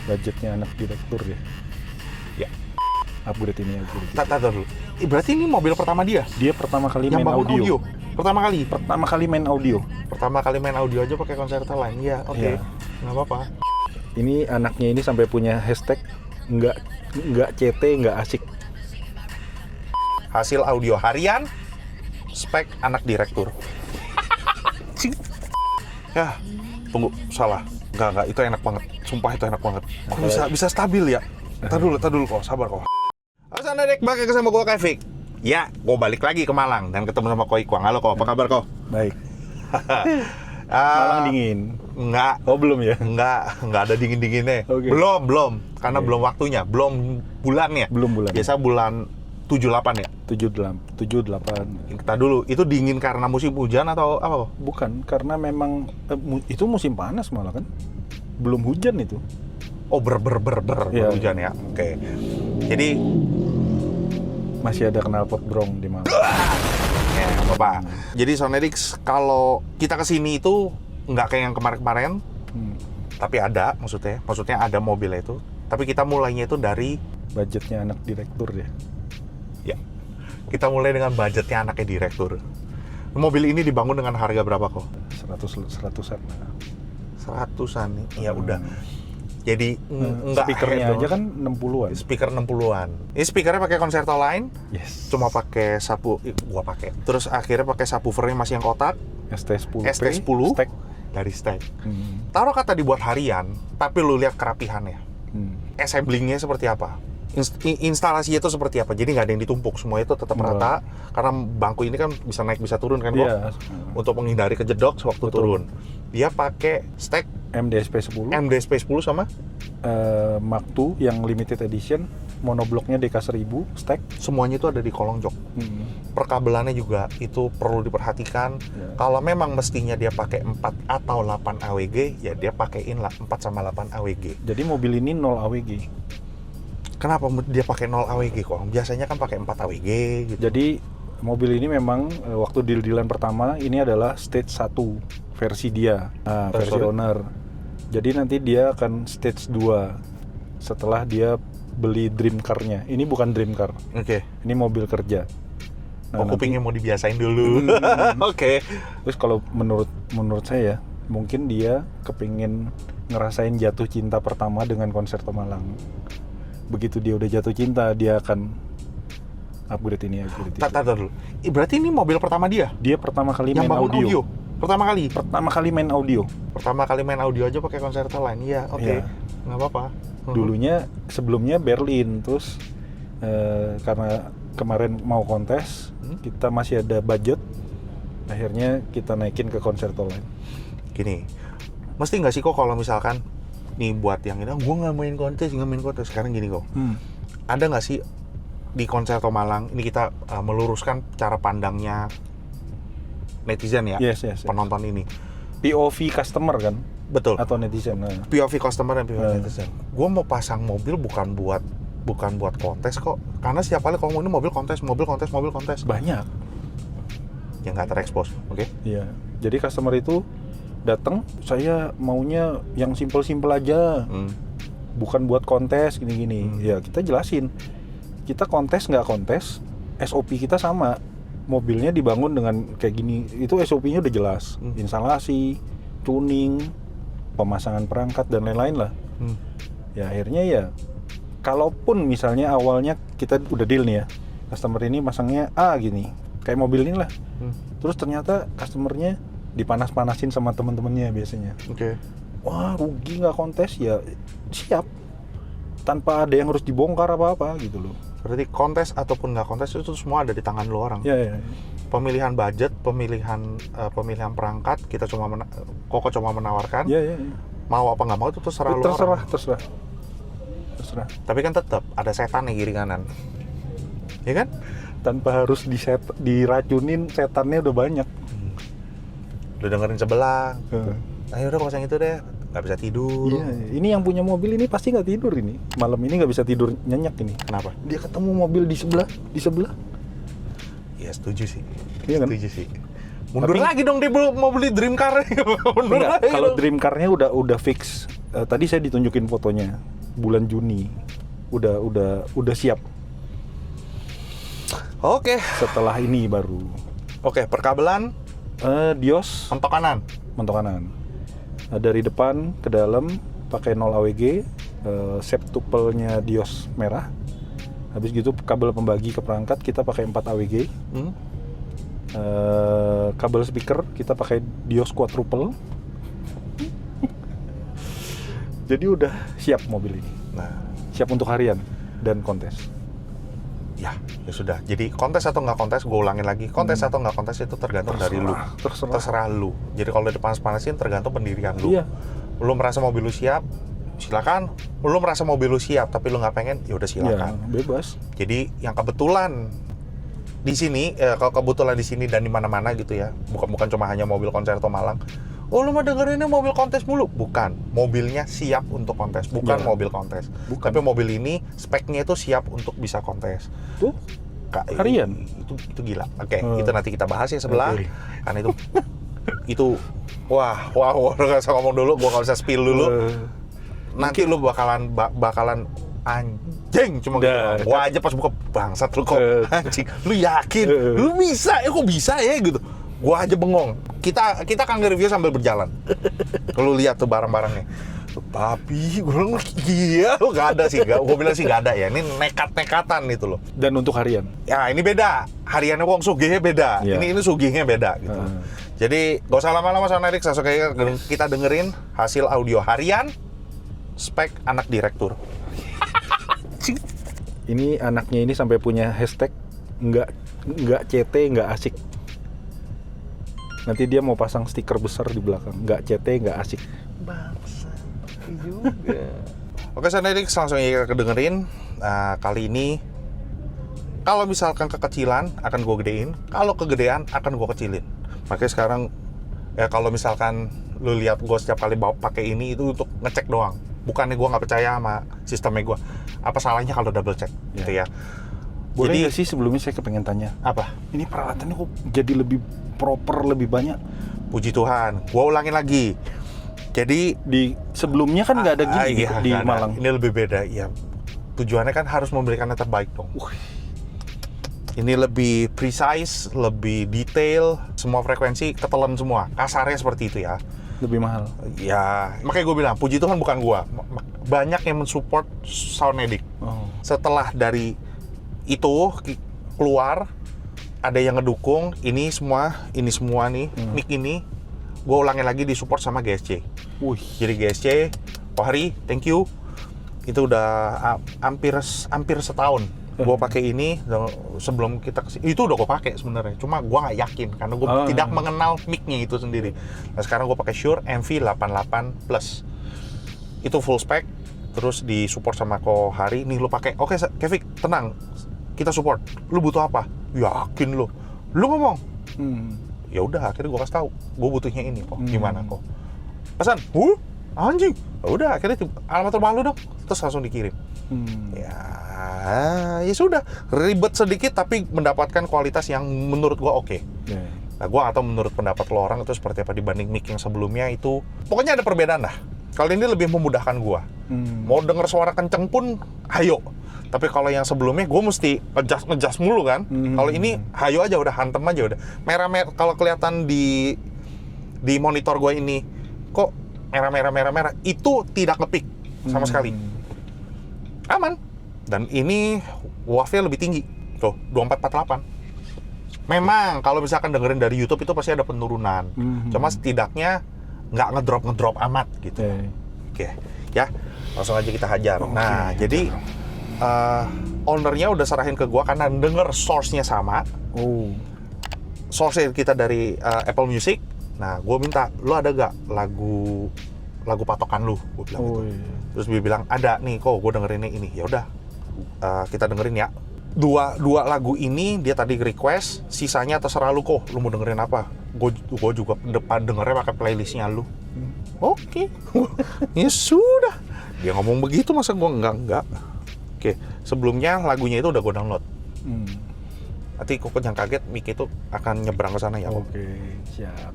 budgetnya anak direktur ya. Ya. Upgrade ini. Tata dulu. Berarti ini mobil pertama dia? Dia pertama kali Yang main bangun audio. Pertama kali? Pertama kali main audio. Pertama kali main audio aja pakai Concerta Line. Iya, oke. Iya. Nggak apa-apa. Ini anaknya ini sampai punya hashtag nggak CT, nggak asik. Hasil audio harian, spek anak direktur. Ya, tunggu, salah. Enggak, itu enak banget. Sumpah itu enak banget. Kok bisa stabil ya? Tar dulu kok, sabar kok. Asal Dek, balik sama gua Kevik. Ya, gua balik lagi ke Malang dan ketemu sama Ko Ikwang. Halo Ko, apa kabar Ko? Baik. Malang dingin. Enggak. Oh belum ya? Enggak ada dingin-dinginnya. Okay. Belum. Karena belum waktunya, belum bulannya. Belum bulan. Biasa bulan 78 ya? 78. Kita dulu, itu dingin karena musim hujan atau apa? Bukan, karena memang itu musim panas malah kan. Belum hujan itu. Oh, Iya. hujan ya. Oke. Jadi Masih ada knalpot brong di Malang. ya, Bapak. Jadi Sonedix, kalau kita kesini itu nggak kayak yang kemarin-kemarin, tapi ada maksudnya ada mobilnya itu. Tapi kita mulainya itu dari Budgetnya anak direktur ya. ya. Kita mulai dengan budgetnya anaknya direktur. Mobil ini dibangun dengan harga berapa kok? 100-an. 100-an nih. Ya udah. Jadi nggak speakernya head aja kan 60-an. Speaker 60-an. Ini speakernya pakai Concerta Line. Yes. Cuma pakai gua pakai. Terus akhirnya pakai subwoofernya masih yang kotak. ST10P ST10 stack. Dari stack. Taruh kata dibuat harian, tapi lu lihat kerapihannya. Assemblingnya seperti apa? Instalasinya itu seperti apa? Jadi nggak ada yang ditumpuk, semua itu tetap rata. Karena bangku ini kan bisa naik bisa turun kan, kok? Iya. Untuk menghindari kejedok sewaktu turun. Dia pakai stack MDSP10. MDSP10 sama Mark II yang limited edition, monobloknya DK1000 stack. semuanya itu ada di kolong jok. Perkabelannya juga itu perlu diperhatikan. Kalau memang mestinya dia pakai 4 atau 8 AWG, ya dia pakaiin 4 sama 8 AWG. Jadi mobil ini 0 AWG. Kenapa dia pakai 0 AWG kok? Biasanya kan pakai 4 AWG gitu. Jadi mobil ini memang waktu deal-dealan pertama ini adalah stage 1 versi dia, versi owner. Jadi nanti dia akan stage 2 setelah dia beli dream car-nya. Ini bukan dream car. Oke. Ini mobil kerja. Kupingnya mau dibiasain dulu. Oke. Terus kalau menurut saya mungkin dia kepingin ngerasain jatuh cinta pertama dengan Concerta Malang. Begitu dia udah jatuh cinta, dia akan upgrade ini. Tata dulu. Berarti ini mobil pertama dia? Dia pertama kali Yang main bangun audio? Pertama kali main audio? Pertama kali main audio aja pakai Concerta Line. Iya, oke. Iya. Nggak apa-apa. Sebelumnya Berlin, terus karena kemarin mau kontes, kita masih ada budget, akhirnya kita naikin ke Concerta Line. Gini, mesti nggak sih kok kalau misalkan nih buat yang ini, gue nggak main kontes. Sekarang gini kok, ada nggak sih di Concerta Malang ini kita meluruskan cara pandangnya netizen ya, Yes. penonton ini. POV customer kan? Betul. Atau netizen. POV customer dan POV netizen. Gue mau pasang mobil bukan buat kontes kok. Karena setiap kali kalau ini mobil kontes. Banyak. Yang nggak terekspos, oke? Iya. Jadi customer itu datang, saya maunya yang simple-simple aja. Bukan buat kontes gini-gini. Ya kita jelasin. Kita kontes nggak kontes, SOP kita sama. Mobilnya dibangun dengan kayak gini. Itu SOP-nya udah jelas. Instalasi, tuning, pemasangan perangkat dan lain-lain lah. Ya akhirnya ya, kalaupun misalnya awalnya kita udah deal nih ya, customer ini masangnya gini, kayak mobil ini lah. Terus ternyata customernya dipanas-panasin sama temen-temennya biasanya. Oke. Wah rugi nggak kontes, ya siap. Tanpa ada yang harus dibongkar apa-apa gitu loh. Berarti kontes ataupun nggak kontes itu semua ada di tangan lo orang. Ya. Pemilihan budget, pemilihan perangkat, kita Koko cuma menawarkan. Ya. Mau apa nggak mau itu terserah lo orang. Terserah. Tapi kan tetap ada setan nih kiri kanan. Ya kan? Tanpa harus diracunin, setannya udah banyak. Udah dengerin sebelah. Ayo udah pasang itu deh. Nggak bisa tidur. Iya, ini yang punya mobil ini pasti nggak tidur ini. Malam ini nggak bisa tidur nyenyak ini. Kenapa? Dia ketemu mobil di sebelah. Iya setuju sih. Iya kan? Setuju sih. Mundur lagi dong dia mau beli dream car. Kalau dream car-nya udah fix. Tadi saya ditunjukin fotonya. bulan Juni. Udah siap. Oke. Setelah ini baru. Oke, perkabelan Dios mentok kanan. Dari depan ke dalam pakai 0 AWG, septupelnya Dios merah. Habis gitu kabel pembagi ke perangkat kita pakai 4 AWG. Kabel speaker kita pakai Dios quadruple. Jadi udah siap mobil ini. Nah, siap untuk harian dan kontes. Ya sudah. Jadi kontes atau nggak kontes, gue ulangin lagi. Kontes atau nggak kontes itu tergantung dari lu. Terserah lu. Jadi kalau dipanas-panasin tergantung pendirian lu. Iya. Lu merasa mobil lu siap, silakan. Lu merasa mobil lu siap tapi lu nggak pengen, ya udah silakan. Ya, bebas. Jadi yang kebetulan di sini, kalau kebetulan di sini dan di mana-mana gitu ya, bukan cuma hanya mobil Concerto Malang. Oh, lu mah dengerinnya mobil kontes mulu? Bukan, mobilnya siap untuk kontes, bukan mobil kontes. Bukan. Tapi mobil ini speknya itu siap untuk bisa kontes. Tuh, harian. Itu gila. Oke, itu nanti kita bahas ya sebelah. Karena itu wah, nggak usah ngomong dulu, gua nggak usah spill dulu. Nanti lu bakalan anjing cuma gitu. Gua aja pas buka bangsat lu kok anjing. Lu yakin? Lu bisa? Kok bisa ya gitu. Gua aja bengong. Kita akan nge-review sambil berjalan. Kalau lihat tuh barang-barangnya. Tapi gue bilang iya, nggak ada sih. Gue bilang sih nggak ada ya. Ini nekat-nekatan itu loh. Dan untuk harian? Ya ini beda. Hariannya wong sugihnya beda. Yeah. Ini sugihnya beda gitu. Jadi gak usah lama-lama sama Erik. Kita dengerin hasil audio harian spek anak direktur. Ini anaknya ini sampai punya hashtag nggak CT nggak asik. Nanti dia mau pasang stiker besar di belakang, nggak CT nggak asik. Bangsa juga. Oke, Erik, langsung kita kedengerin. Kali ini kalau misalkan kekecilan akan gue gedein, kalau kegedean akan gue kecilin. Makanya sekarang ya kalau misalkan lu lihat gue setiap kali bawa pakai ini itu untuk ngecek doang. Bukannya gue nggak percaya sama sistemnya gue. Apa salahnya kalau double check gitu ya? Boleh nggak sih sebelumnya saya kepengen tanya? Apa? Ini peralatannya kok jadi lebih proper, lebih banyak? Puji Tuhan. Gue ulangin lagi. Jadi di sebelumnya kan nggak ada gini di Malang. Ini lebih beda. Ya tujuannya kan harus memberikan yang terbaik dong. Ini lebih precise, lebih detail, semua frekuensi ketelan semua. Kasarnya seperti itu ya. Lebih mahal. Ya, makanya gue bilang puji Tuhan bukan gue. Banyak yang mensupport Soundedic. Setelah dari itu keluar, ada yang ngedukung ini semua nih, mic ini gue ulangin lagi disupport sama GSC. Jadi GSC, Pak Hari, thank you. Itu udah hampir setahun gue pakai ini. Sebelum kita itu udah gue pakai sebenarnya, cuma gue nggak yakin karena gue tidak mengenal mic-nya itu sendiri. Nah sekarang gue pakai Shure MV88 Plus. Itu full spec, terus disupport sama Ko Hari. Nih lu pakai, oke Kevin tenang, kita support. Lu butuh apa? Yakin lu ngomong. Ya udah, akhirnya gue kasih tahu, gue butuhnya ini kok. Gimana kok? Pesan, anjing. Ya udah, akhirnya alamat rumah lu dong, terus langsung dikirim. Ya sudah, ribet sedikit tapi mendapatkan kualitas yang menurut gue oke. Nah, gue atau menurut pendapat lo orang itu seperti apa dibanding mic yang sebelumnya itu, pokoknya ada perbedaan lah. Kali ini lebih memudahkan gue. Mau denger suara kenceng pun, ayo. Tapi kalau yang sebelumnya gue mesti ngejust mulu kan. Kalau ini hayo aja udah, hantem aja udah. Merah-merah kalau kelihatan di monitor gue ini kok merah itu tidak ngepick sama sekali. Aman. Dan ini wave-nya lebih tinggi. Tuh, 2448. Memang kalau misalkan dengerin dari YouTube itu pasti ada penurunan. Cuma setidaknya nggak ngedrop amat gitu. Oke. Ya, langsung aja kita hajar. Nah, jadi ownernya udah serahin ke gua karena denger source-nya sama. Source kita dari Apple Music. Nah, gua minta, lu ada gak lagu patokan lu? Gua bilang gitu. Terus dia bilang, ada nih kok, gua dengerin ini. Ya udah, kita dengerin ya. Dua lagu ini dia tadi request, sisanya terserah lu kok. Lu mau dengerin apa? Gua juga depan dengernya pakai playlistnya lu. Oke. Ya sudah. Dia ngomong begitu masa gua enggak. Oke, sebelumnya lagunya itu udah gue download. Nanti kok jangan kaget, mic itu akan nyebrang ke sana ya. Oke, siap.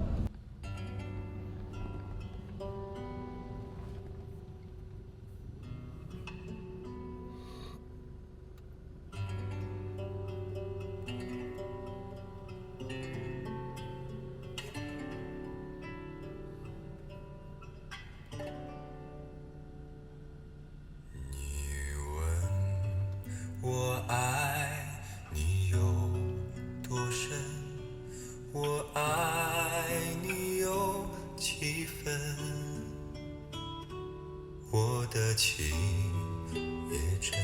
情也真，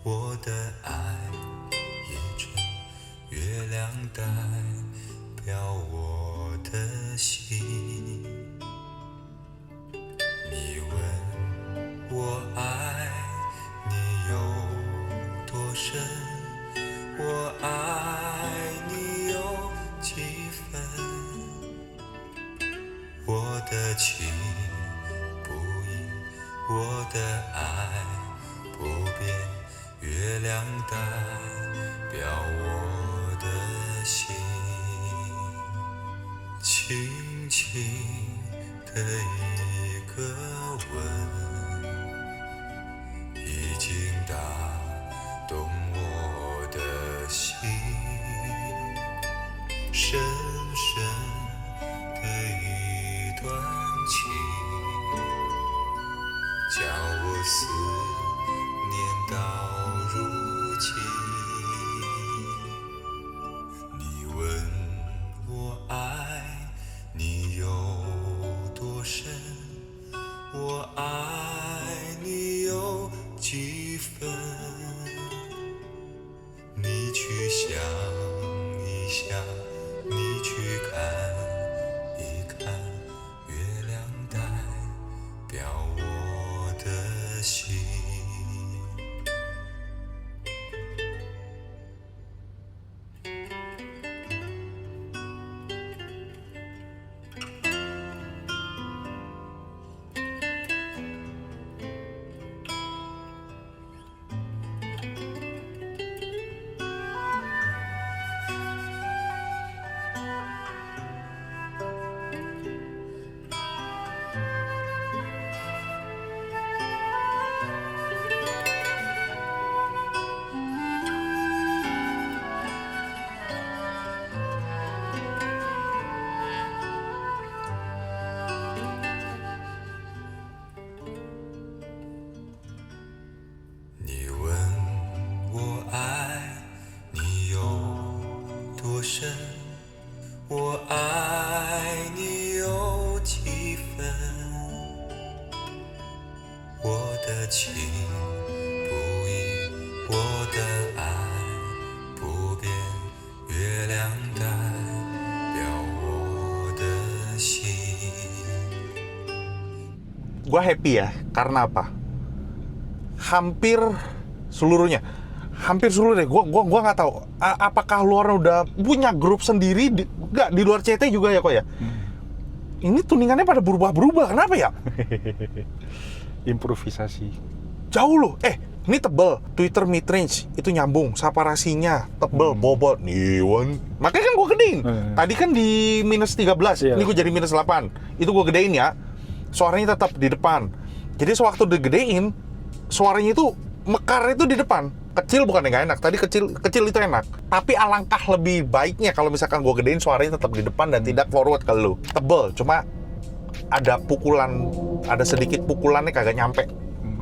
我的爱也真，月亮代表我的心。你问我爱你有多深，我爱你有几分，我的情不移，我的爱不变，月亮代表我的心。轻轻的一个吻，已经打动我的心，深深的一段情，叫我思念到如今。你问我爱你有多深，我爱你有几分，你去想一想，你去看一看，月亮代表我的心。你问我爱你有多深，我爱你有几分，我的情不移，我的爱不变，月亮代表我的心。Gue happy ya, karena apa? Hampir seluruhnya gua nggak tahu apakah luar udah punya grup sendiri nggak di luar CT juga ya kok ya. Ini tuningannya pada berubah-berubah, kenapa ya? Improvisasi Jauh loh. Ini tebel, Twitter midrange itu nyambung, saparasinya tebel, bobot nih Wan. Makanya kan gua gedein. Tadi kan di minus 13, ini gua jadi minus 8. Itu gua gedein ya. Suaranya tetap di depan. Jadi sewaktu digedein, suaranya itu mekar itu di depan. Kecil bukan yang gak enak, tadi kecil itu enak. Tapi alangkah lebih baiknya kalau misalkan gue gedein suaranya tetap di depan dan tidak forward ke lu. Tebel, cuma ada pukulan, ada sedikit pukulannya kagak nyampe.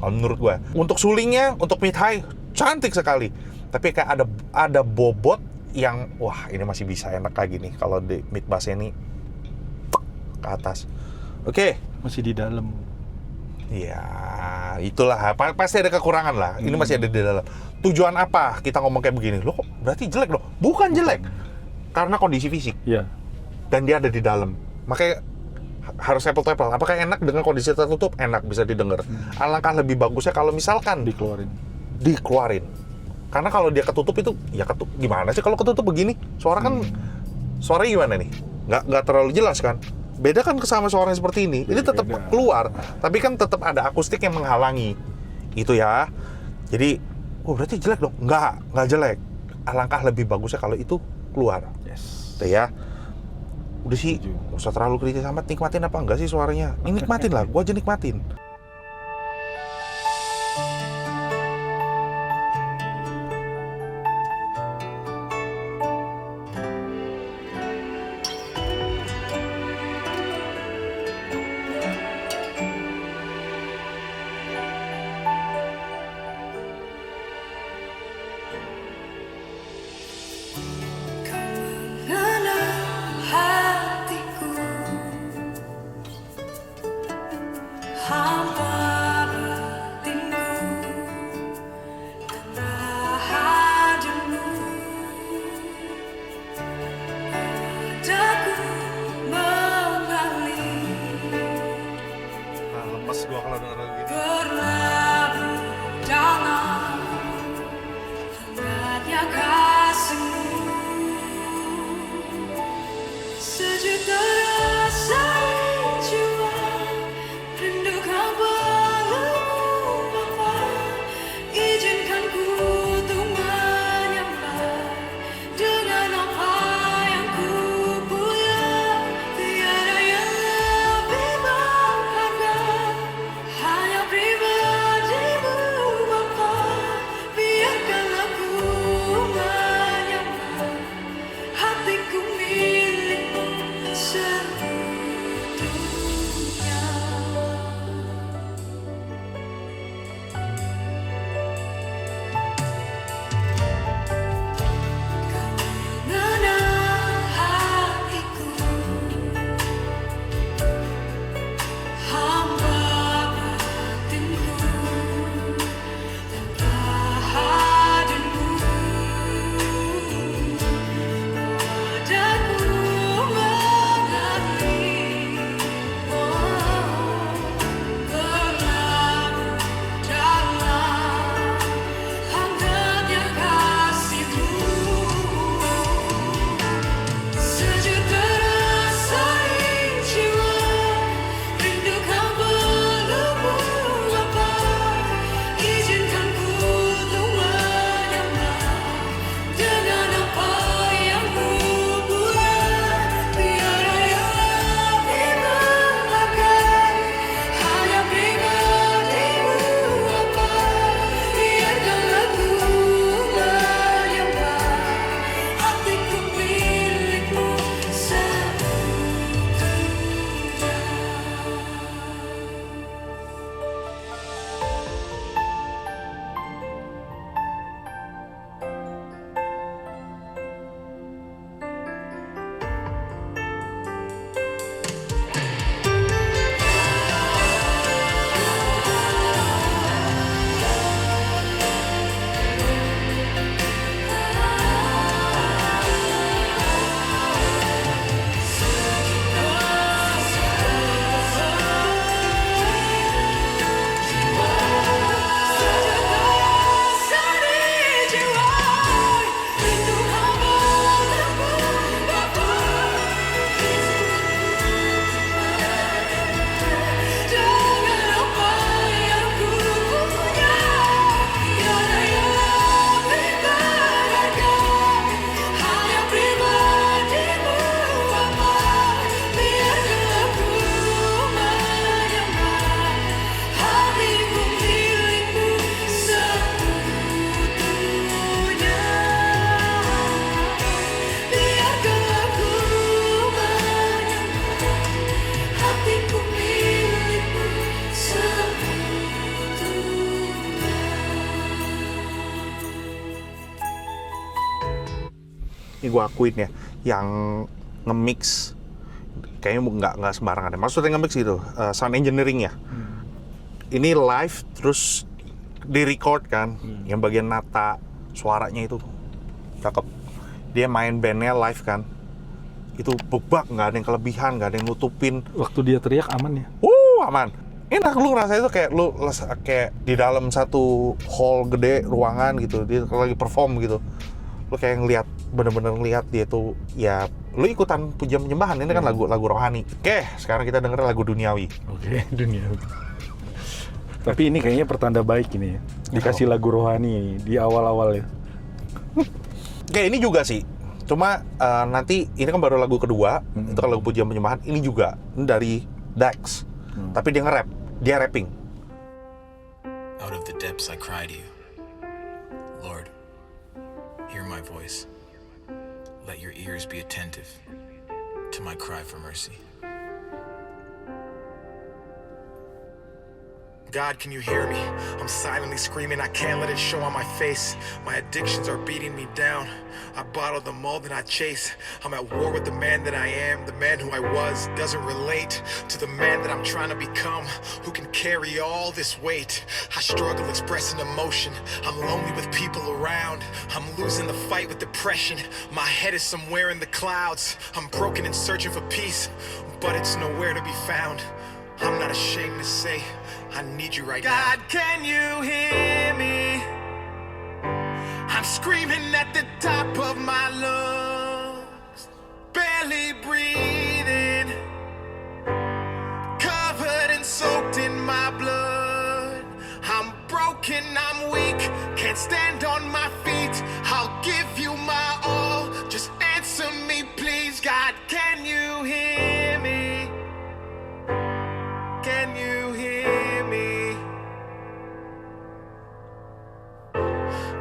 Kalau menurut gue. Untuk sulingnya, untuk mid high, cantik sekali. Tapi kayak ada bobot yang, wah ini masih bisa enak lagi nih kalau di mid bass ini ke atas. Oke. masih di dalam. Ya, itulah. Pasti ada kekurangan lah. Ini masih ada di dalam. Tujuan apa kita ngomong kayak begini? Loh kok berarti jelek loh? Bukan jelek. Karena kondisi fisik. Iya. Dan dia ada di dalam. Makanya harus apple to apple. Apakah enak dengan kondisi tertutup? Enak, bisa didengar. Alangkah lebih bagusnya kalau misalkan dikeluarin. Karena kalau dia ketutup itu, ya gimana sih kalau ketutup begini? Suara kan, suaranya gimana nih? Nggak terlalu jelas kan? Beda kan sama suaranya seperti ini. Ini tetap keluar, tapi kan tetap ada akustik yang menghalangi. Itu ya. Jadi, berarti jelek dong? Nggak jelek. Alangkah lebih bagusnya kalau itu keluar. Yes. Tuh ya. Udah sih, nggak usah terlalu kritis amat. Nikmatin apa enggak sih suaranya? Ini nikmatin lah, gua aja nikmatin. How ini gue akuin ya, yang nge-mix kayaknya nggak sembarangan deh. Maksudnya nge-mix gitu, sound engineering ya. Ini live terus di-record kan, yang bagian nata suaranya itu cakep. Dia main bandnya live kan, itu bebak, nggak ada yang kelebihan, nggak ada yang nutupin. Waktu dia teriak aman ya? Aman. Enak, lu ngerasa itu kayak lu kayak di dalam satu hall gede, ruangan gitu, dia lagi perform gitu. Lu kayak ngeliat, bener-bener ngeliat dia tuh, ya lu ikutan puja penyembahan. Ini kan lagu rohani. Oke, sekarang kita denger lagu duniawi. Oke, duniawi. Tapi ini kayaknya pertanda baik ini ya. Dikasih lagu rohani di awal-awal ya. Kayak ini juga sih. Cuma nanti ini kan baru lagu kedua, itu kan lagu pujian penyembahan. Ini juga dari Dax, tapi dia nge-rap, dia rapping. Out of the depths I cry to you, Lord, hear my voice. Let your ears be attentive to my cry for mercy. God, can you hear me? I'm silently screaming, I can't let it show on my face. My addictions are beating me down. I bottle the mold and I chase. I'm at war with the man that I am. The man who I was doesn't relate to the man that I'm trying to become, who can carry all this weight. I struggle expressing emotion. I'm lonely with people around. I'm losing the fight with depression. My head is somewhere in the clouds. I'm broken and searching for peace, but it's nowhere to be found. I'm not ashamed to say I need you right now. God, can you hear me? I'm screaming at the top of my lungs, barely breathing, covered and soaked in my blood. I'm broken, I'm weak, can't stand on my feet. I'll give you my all, just answer me please. God, can you hear me? Can you hear me?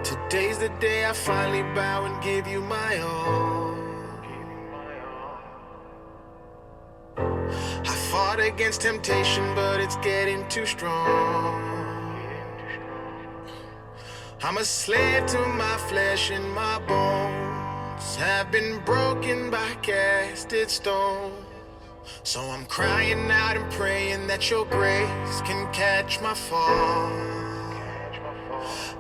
Today's the day I finally bow and give you my all. I fought against temptation, but it's getting too strong. I'm a slave to my flesh and my bones have been broken by casted stones. So I'm crying out and praying that your grace can catch my fall.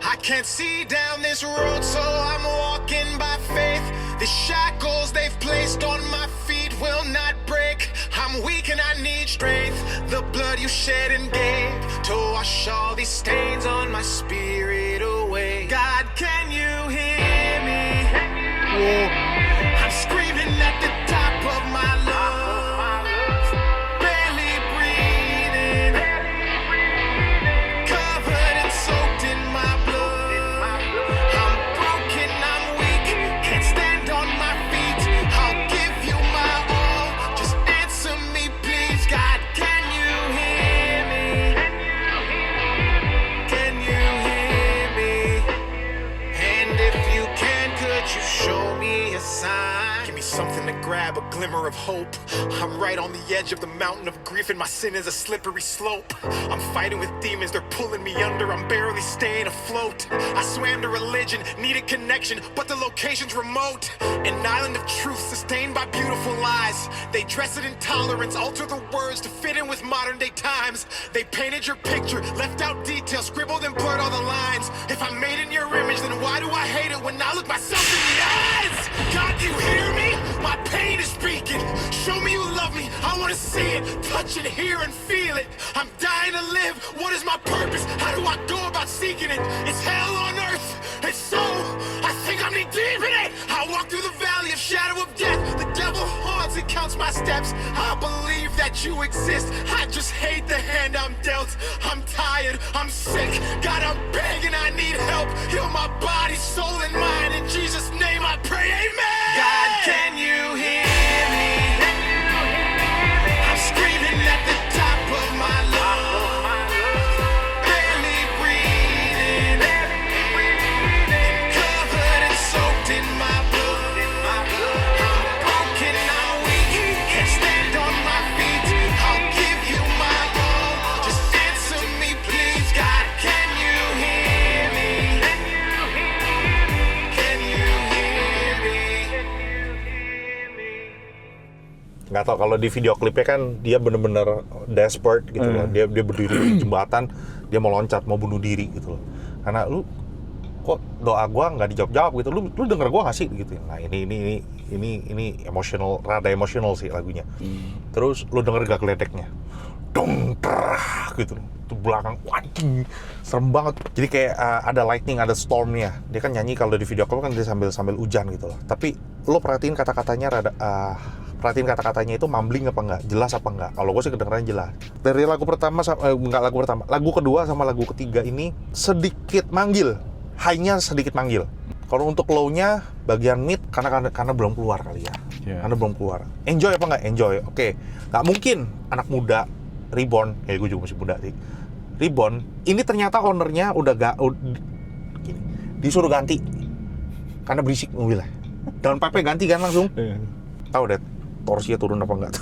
I can't see down this road, so I'm walking by faith. The shackles they've placed on my feet will not break. I'm weak and I need strength. The blood you shed and gave to wash all these stains on my spirit away. God, can you hear me? I'm screaming at the top of my lungs, barely breathing, covered and soaked in my blood. I'm broken, I'm weak, can't stand on my feet. I'll give you my all, just answer me please. God, can you hear me? Can you hear me? And if you can, could you show me a sign? Give me something to grab, a glimmer of hope. I'm right on the edge of the mountain of grief, and my sin is a slippery slope. I'm fighting with demons, they're pulling me under, I'm barely staying afloat. I swam to religion, needed connection, but the location's remote. An island of truth sustained by beautiful lies. They dress it in tolerance, alter the words to fit in with modern day times. They painted your picture, left out details, scribbled and blurred all the lines. If I'm made in your image, then why do I hate it when I look myself in the eyes? God, you hear me? My pain is speaking. Show me you love me. I want to see it, touch it, hear and feel it. I'm dying to live. What is my purpose? How do I go about seeking it? It's hell on earth. And so I think I'm knee deep in it. I walk through the valley of shadow of death. The devil haunts and counts my steps. I believe that you exist. I just hate the hand I'm dealt. I'm tired. I'm sick. God, I'm begging. I need help. Heal my body, soul, and mind. In Jesus' name I pray. Amen. God, can you hear me? I'm screaming at the top of my lungs, barely breathing, covered and soaked in my blood. I'm broken, I'm weak, can't stand on my feet. I'll give you my all, just answer me please. God, can you hear me? Can you hear me? nggak tahu kalau di video klipnya kan dia bener-bener desperate gitu loh. Dia berdiri di jembatan, dia mau loncat, mau bunuh diri gitu loh. Karena lu kok doa gua nggak dijawab-jawab gitu. Lu denger gua nggak sih gitu. Nah ini emosional, rada emosional sih lagunya. Terus lu denger gak geledeknya, dong terah gitu. Itu belakang, waduh, serem banget. Jadi kayak ada lightning, ada stormnya. Dia kan nyanyi kalau di video klip kan dia sambil hujan gitu loh. Tapi lo perhatiin kata-katanya itu mumbling apa enggak, jelas apa enggak. Kalau gue sih kedengerannya jelas. Dari lagu pertama lagu kedua sama lagu ketiga ini sedikit manggil, high-nya sedikit manggil. Kalau untuk low-nya bagian mid karena belum keluar kali ya. Karena belum keluar. Enjoy apa enggak? Enjoy. Oke. Nggak mungkin anak muda Reborn, ya gue juga masih muda sih. Reborn, ini ternyata ownernya gini, disuruh ganti karena berisik mobilnya. Daun pipe ganti kan langsung. Tahu deh, torsinya turun apa enggak?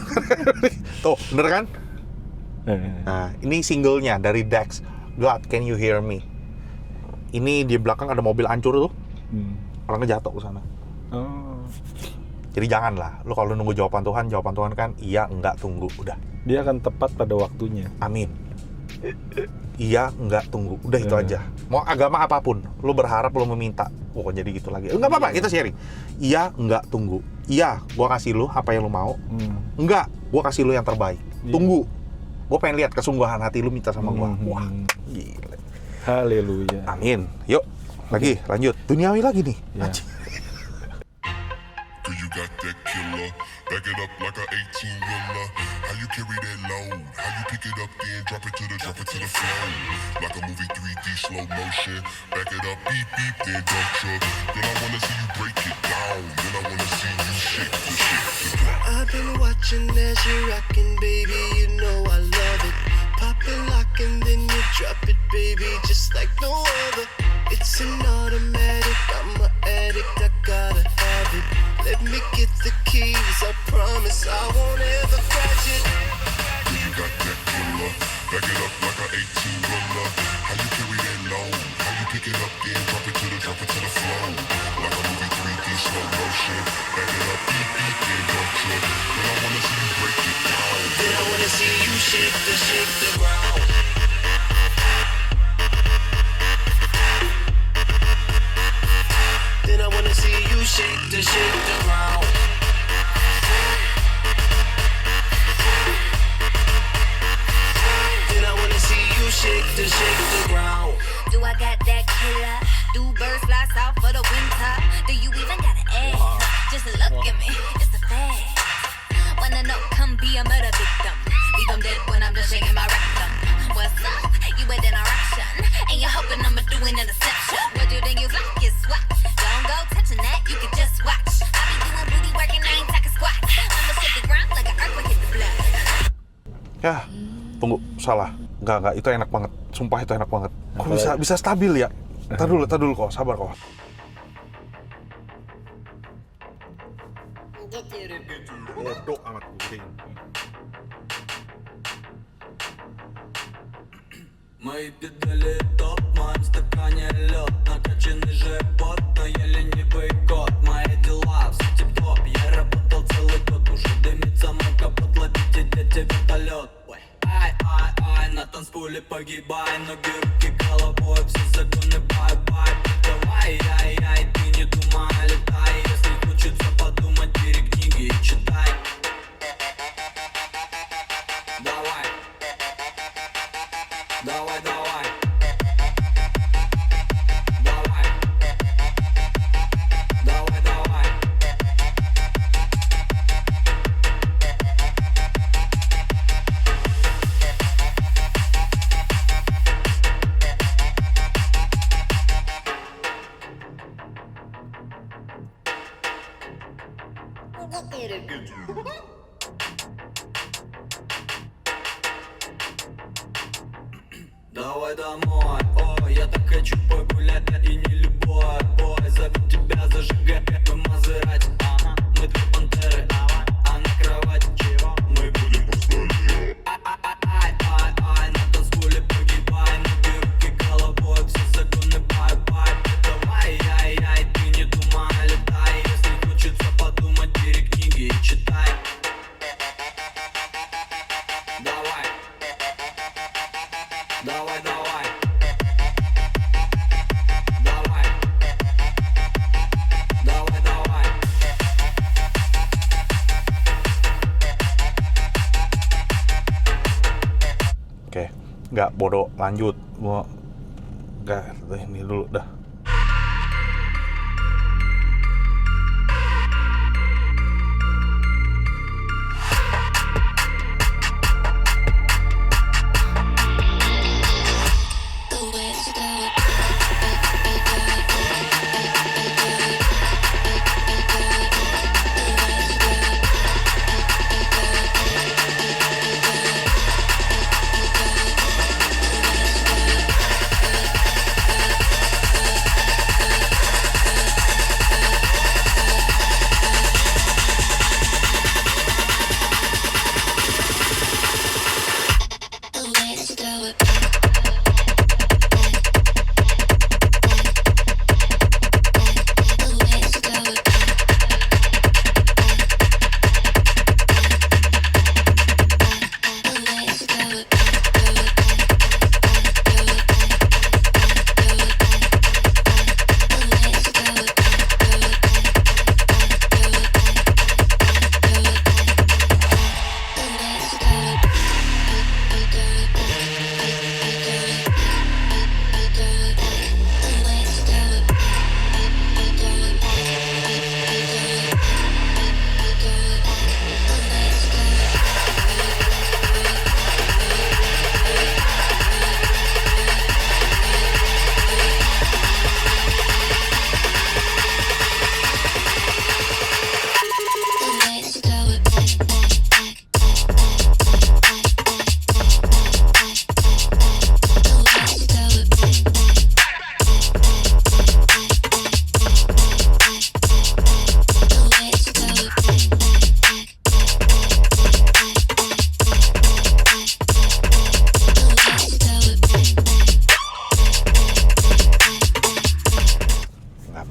Tuh, bener kan? Nah, ini singlenya dari Dex, God Can You Hear Me. Ini di belakang ada mobil hancur tuh, orangnya jatuh ke sana. Jadi janganlah, lu kalau nunggu jawaban Tuhan kan iya, enggak, tunggu, udah. Dia akan tepat pada waktunya. Amin. Iya, enggak, tunggu, udah itu aja. Mau agama apapun, lu berharap, lu meminta, jadi gitu lagi. Enggak apa-apa, kita sharing. Iya, enggak, tunggu. Iya, gua kasih lu apa yang lu mau. Enggak, gua kasih lu yang terbaik. Tunggu. Gua pengen lihat kesungguhan hati lu minta sama gua. Wah, gila. Haleluya. Amin. Yuk, lagi, lanjut. Duniawi lagi nih. Ya. You got that killer, back it up like a 18-wheeler. How you carry that load? How you pick it up then drop it to the floor? Like a movie 3D slow motion. Back it up, beep beep, then dump truck. Then I wanna see you break it down. Then I wanna see you shake the ground. I've been watching as you're rocking, baby. You know I love it. Pop and lock and then you drop it, baby, just like no other. It's an automatic. I'm an addict. I gotta have it. Let me get the keys, I promise I won't ever crash it. You got that killer, back it up like a 18-wheeler. How you carry that load? How you pick it up then drop it to the floor? Like a movie 3D slow motion. Back it up, beep beep, then dump truck. Then I wanna see you break it down. Then I wanna see you shake the ground. Then I wanna see you shake the ground. Then I wanna see you shake the ground. Do I got that killer? Do birds fly south for the winter? Do you even got an egg? Just look at me, it's a fact. Wanna know, come be a murder victim. Leave them dead when I'm just shaking my rectum. What's up? You with an erection, and you're hoping I'ma do an interception. What you think you like is what? Don't go touching that, you can just watch. I be doing booty work and I ain't talking squat. I'ma shake the ground like an earthquake hit the blood. Ya, tunggu, salah. Enggak, itu enak banget. Sumpah itu enak banget. Kok bisa stabil ya? Tar dulu kok, sabar kok. Bodoh amat gue. Мои педали топ, в моем стакане лед. Накачанный живот, но я ленивый кот. Мои дела все тип-топ, я работал целый год. Уже дымится мой капот, ловите дети вертолет. Ай, на танцполе погибай. Ноги, руки, головой, все законы бай-бай. Давай, ай, ты не думай, летай. Если хочется подумать, бери книги и читай. Давай. Давай. Давай. Давай домой, ой, я так хочу погулять, и не любой бой. Зову тебя зажигать, мы Мазерати, мы две пантеры, а на кровати чего? Мы будем повторять. Ай, на танцполе погибай, ноги, руки, головой, все законы бай-бай. Давай, ай, ты не думай, летай. Если хочется подумать, бери книги и читай. nggak bodoh lanjut. Gua nggak ini dulu dah.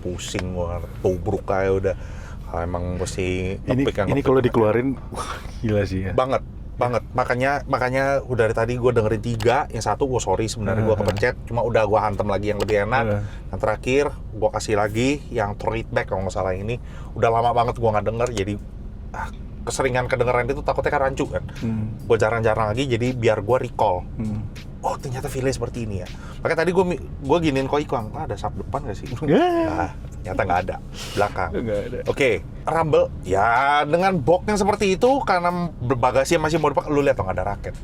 Pusing gua, tubruk kayak udah. Emang mesti ini kalau dikeluarin gila sih ya. Banget. Makanya udah dari tadi gue dengerin 3, yang satu gue sorry sebenarnya gue kepencet, cuma udah gue hantem lagi yang lebih enak. Yang terakhir gue kasih lagi yang Throw It Back kalau nggak salah. Ini udah lama banget gue nggak denger, jadi keseringan kedengeran itu takutnya kan rancu kan. Gue jarang-jarang lagi, jadi biar gue recall. Oh ternyata feel-nya seperti ini ya. Makanya tadi gue giniin kok Iko, ada sub depan nggak sih? Nah, ternyata nggak ada, belakang. Oke, Rumble ya dengan box yang seperti itu karena bagasi masih mau dipakai. Lu lihat dong ada raket,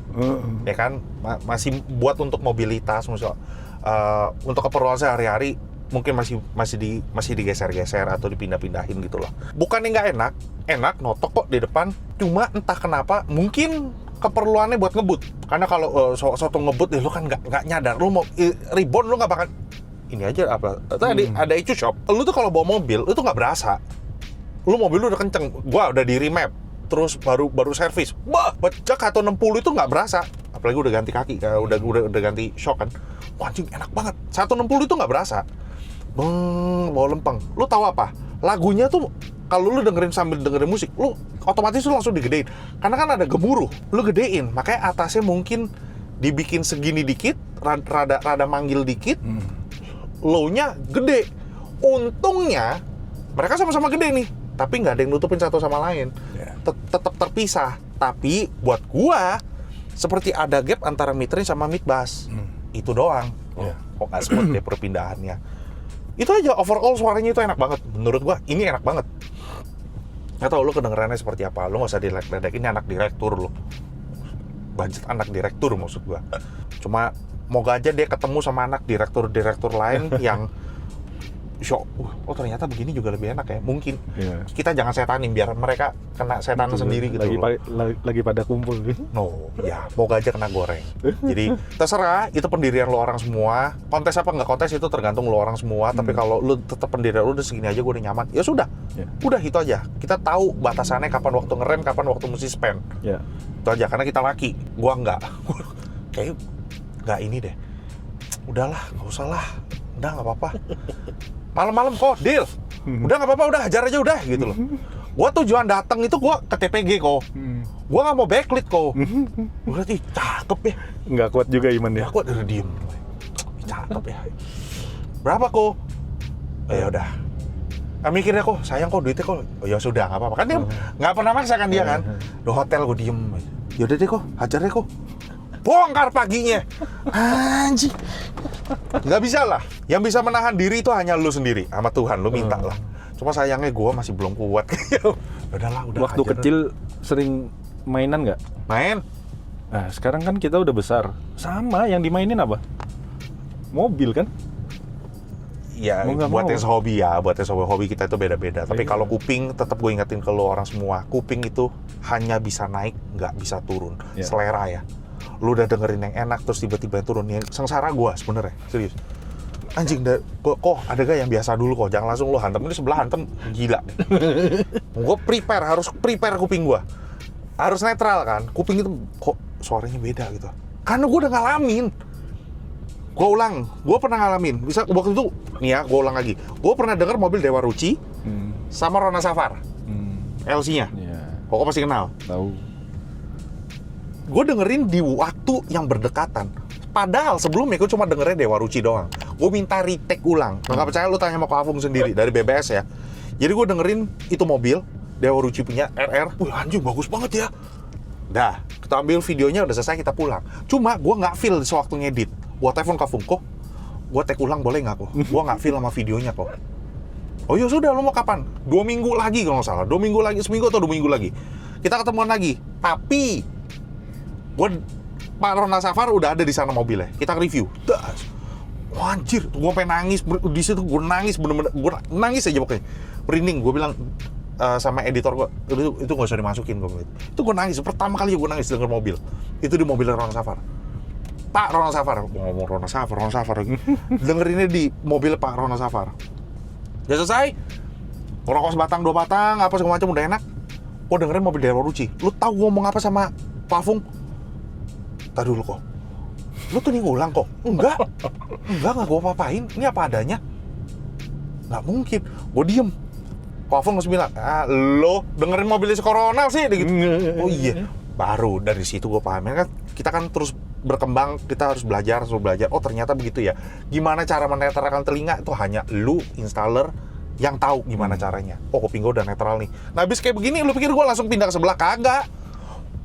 ya kan? Masih buat untuk mobilitas, untuk keperluan sehari-hari mungkin masih digeser-geser atau dipindah-pindahin gitu loh. Bukannya nggak enak notok kok di depan. Cuma entah kenapa mungkin keperluannya buat ngebut. Karena kalau suatu ngebut lu kan nggak nyadar, lu mau rebound lu nggak bakal ini aja apa tadi ada itu shop. Lu tuh kalau bawa mobil lu tuh nggak berasa. Lu mobil lu udah kenceng, gua udah di remap, terus baru servis. Pecah 160 itu nggak berasa. Apalagi udah ganti kaki, udah ganti shock kan. Wah, anjing enak banget. 160 itu nggak berasa. Bawa lempeng. Lu tahu apa? Lagunya tuh kalau lu dengerin sambil dengerin musik, lu otomatis lu langsung digedein. Karena kan ada gemuruh, lu gedein. Makanya atasnya mungkin dibikin segini dikit, rada manggil dikit, low-nya gede. Untungnya mereka sama-sama gede nih, tapi nggak ada yang nutupin satu sama lain. Tetap terpisah. Tapi buat gua seperti ada gap antara mid range sama mid bass. Itu doang. Kok nggak smooth deh perpindahannya. Itu aja, overall suaranya itu enak banget. Menurut gua ini enak banget. Nggak tau lu kedengerannya seperti apa. Lu nggak usah dilek-ledek, ini anak direktur lu. Budget anak direktur maksud gua. Cuma moga aja dia ketemu sama anak direktur lain yang oh ternyata begini juga lebih enak ya. Mungkin kita jangan setanin biar mereka kena setan sendiri gitu lagi pada kumpul. No, ya moga aja kena goreng. Jadi terserah itu pendirian lo orang semua. Kontes apa nggak kontes itu tergantung lo orang semua. Tapi kalau lo tetap pendirian lo udah segini aja gue udah nyaman. Ya sudah, udah itu aja. Kita tahu batasannya kapan waktu ngerem, kapan waktu mesti spend. Itu aja karena kita laki. Gua nggak. Kayak nggak ini deh. Udahlah, nggak usah lah. Udah nggak apa-apa. Malam-malam kok, deal. Udah nggak apa-apa, udah hajar aja udah gitu loh. Gua tujuan datang itu gua ke TPG kok. Gua nggak mau backlit kok. Gua lihat, cakep ya. Nggak kuat juga Iman ya. Nggak kuat, udah diem. Cakep ya. Berapa kok? Ya udah. Mikirnya kok, sayang kok duitnya kok. Oh ya sudah, nggak apa-apa. Kan dia nggak pernah maksa kan dia kan. Di hotel gua diem. Yaudah deh kok, hajar deh kok. bongkar paginya. Anjing. Nggak bisa lah. Yang bisa menahan diri itu hanya lu sendiri sama Tuhan. Lu minta lah. Cuma sayangnya gue masih belum kuat. Udahlah, udah. Waktu kecil sering mainan nggak? Main. Nah, sekarang kan kita udah besar. Sama, yang dimainin apa? Mobil kan? Ya, buat yang hobi ya, buat yang hobi kita itu beda-beda. Tapi kalau kuping, tetap gue ingetin ke lo orang semua, kuping itu hanya bisa naik, nggak bisa turun. Selera ya. Lu udah dengerin yang enak, terus tiba-tiba turun. Yang sengsara gue sebenarnya, serius. Anjing, kok ada gak yang biasa dulu kok, jangan langsung lo hantem. Ini sebelah hantem, gila. Gue harus prepare kuping gue. Harus netral kan, kuping itu kok suaranya beda gitu. Karena gue udah ngalamin. Gue ulang, gue pernah ngalamin. Bisa waktu itu, nih ya, gue ulang lagi. Gue pernah denger mobil Dewa Ruci sama Rona Safar, LC-nya. Kok pasti kenal? Tahu. Gue dengerin di waktu yang berdekatan. Padahal sebelumnya gue cuma dengernya Dewa Ruci doang. Gue minta retake ulang. Nggak percaya lu tanya sama Ko Afung sendiri dari BBS ya. Jadi gue dengerin itu mobil Dewa Ruci punya RR. Wih anjing bagus banget ya. Dah, kita ambil videonya udah selesai, kita pulang. Cuma gue nggak feel sewaktu ngedit. Gue telepon Ko Afung, kok gue take ulang boleh nggak kok? Gue nggak feel sama videonya kok. Oh ya sudah, lo mau kapan? 2 minggu lagi kalau nggak salah. 2 minggu lagi, seminggu atau 2 minggu lagi. Kita ketemuan lagi. Tapi Pak Rona Safar udah ada di sana mobilnya. Kita review. Das. Wah, anjir, gue pengen nangis di situ. Gue nangis bener-bener, gue nangis aja pokoknya. Merinding. Gue bilang sama editor gue, itu nggak usah dimasukin gue. Itu gue nangis. Pertama kali gue nangis denger mobil. Itu di mobil Rona Safar. Pak Rona Safar, ngomong Rona Safar lagi. Dengerinnya di mobil Pak Rona Safar. Udah selesai. Rokok sebatang, 2 batang, apa segala macam udah enak. Gue dengerin mobil Dewa Ruci. Lu tahu gue ngomong apa sama Pak Afung? Tadi dulu kok. Lu tuh nih ngulang kok. Enggak gue apa-apain. Ini apa adanya. Nggak mungkin. Gue diem. Pak Afung langsung bilang, lo dengerin mobilnya si Coronel sih. Gitu. Oh iya. Baru dari situ gue pahamin kan. Kita kan terus berkembang, kita harus belajar. Oh ternyata begitu ya. Gimana cara menetralkan telinga itu hanya lu installer yang tahu gimana caranya. Oh kuping gue udah netral nih. Nah habis kayak begini, lu pikir gue langsung pindah ke sebelah? Kagak.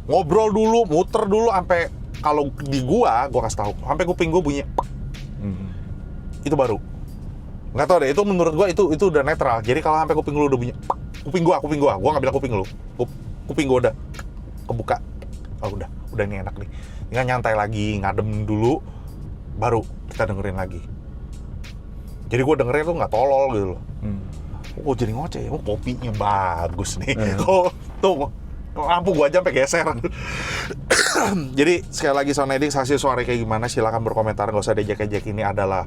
Ngobrol dulu, muter dulu sampai kalau di gua kasih tahu, sampai kuping gua bunyi. Itu baru. Nggak tahu deh, itu menurut gua itu udah netral. Jadi kalau sampai kuping lu udah bunyi, kuping gua nggak bilang kuping lu. Kuping gua udah kebuka. Oh udah ini enak nih. Tinggal nyantai lagi, ngadem dulu, baru kita dengerin lagi. Jadi gua dengerin tuh nggak tolol gitu loh. Oh jadi ngoceh, kopinya bagus nih. Oh tuh. Lampu gua aja sampai geser. Jadi sekali lagi Sound Edix hasil suara kayak gimana silakan berkomentar, nggak usah diejek-ejek. Ini adalah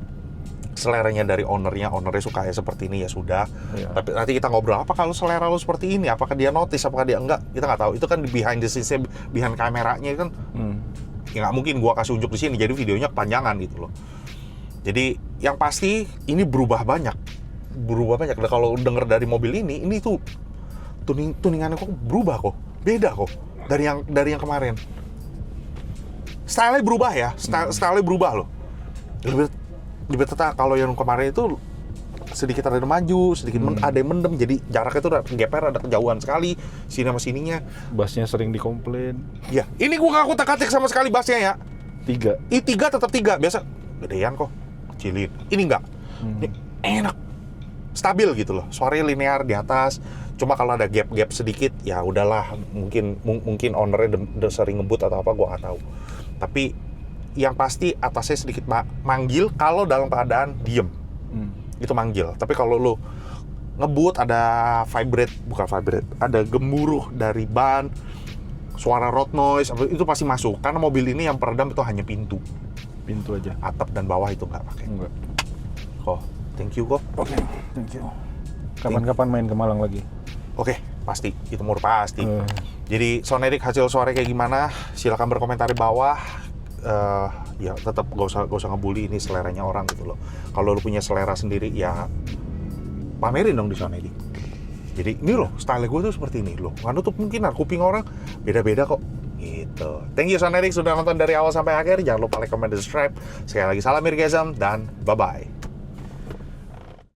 seleranya dari ownernya suka ya seperti ini ya sudah. Tapi nanti kita ngobrol apa kalau selera lu seperti ini, apakah dia notice, apakah dia enggak, kita nggak tahu. Itu kan di behind the scenes, behind kameranya kan. Ya nggak mungkin gua kasih unjuk di sini, jadi videonya kepanjangan gitu loh. Jadi yang pasti ini berubah banyak. Dan kalau denger dari mobil ini tuh tuningannya kok berubah kok. Beda kok dari yang kemarin. Style-nya berubah ya, style-nya berubah loh. Lebih tetap kalau yang kemarin itu sedikit ada maju, sedikit ada yang mendem, jadi jaraknya itu GPR ada kejauhan sekali sini sama sininya. Bassnya sering dikomplain. Ya, ini gua nggak kutak-katik sama sekali bassnya ya. 3. I3 tetap 3, biasa gedean kok, kecilin. Ini enggak. Ini enak. Stabil gitu loh, suaranya linear di atas. Cuma kalau ada gap sedikit, ya udahlah, mungkin ownernya sering ngebut atau apa, gua nggak tahu. Tapi yang pasti atasnya sedikit manggil kalau dalam keadaan diem. Itu manggil. Tapi kalau lo ngebut ada ada gemuruh dari ban, suara road noise, itu pasti masuk. Karena mobil ini yang peredam itu hanya pintu aja. Atap dan bawah itu nggak pakai. Enggak. Kok, thank you kok. Oke, thank you. Kapan-kapan main ke Malang lagi? Oke, pasti. Itu murah pasti. Jadi, Sound Edix hasil suara kayak gimana? Silakan berkomentar di bawah. Ya tetap gak usah ngebully, ini seleranya orang gitu loh. Kalau lu punya selera sendiri, ya pamerin dong di Sound Edix. Jadi, ini loh, style gue tuh seperti ini loh. Nggak nutup mungkin kuping orang beda-beda kok. Gitu. Thank you Sound Edix sudah nonton dari awal sampai akhir. Jangan lupa like, comment, dan subscribe. Sekali lagi salam Mirgasm dan bye-bye.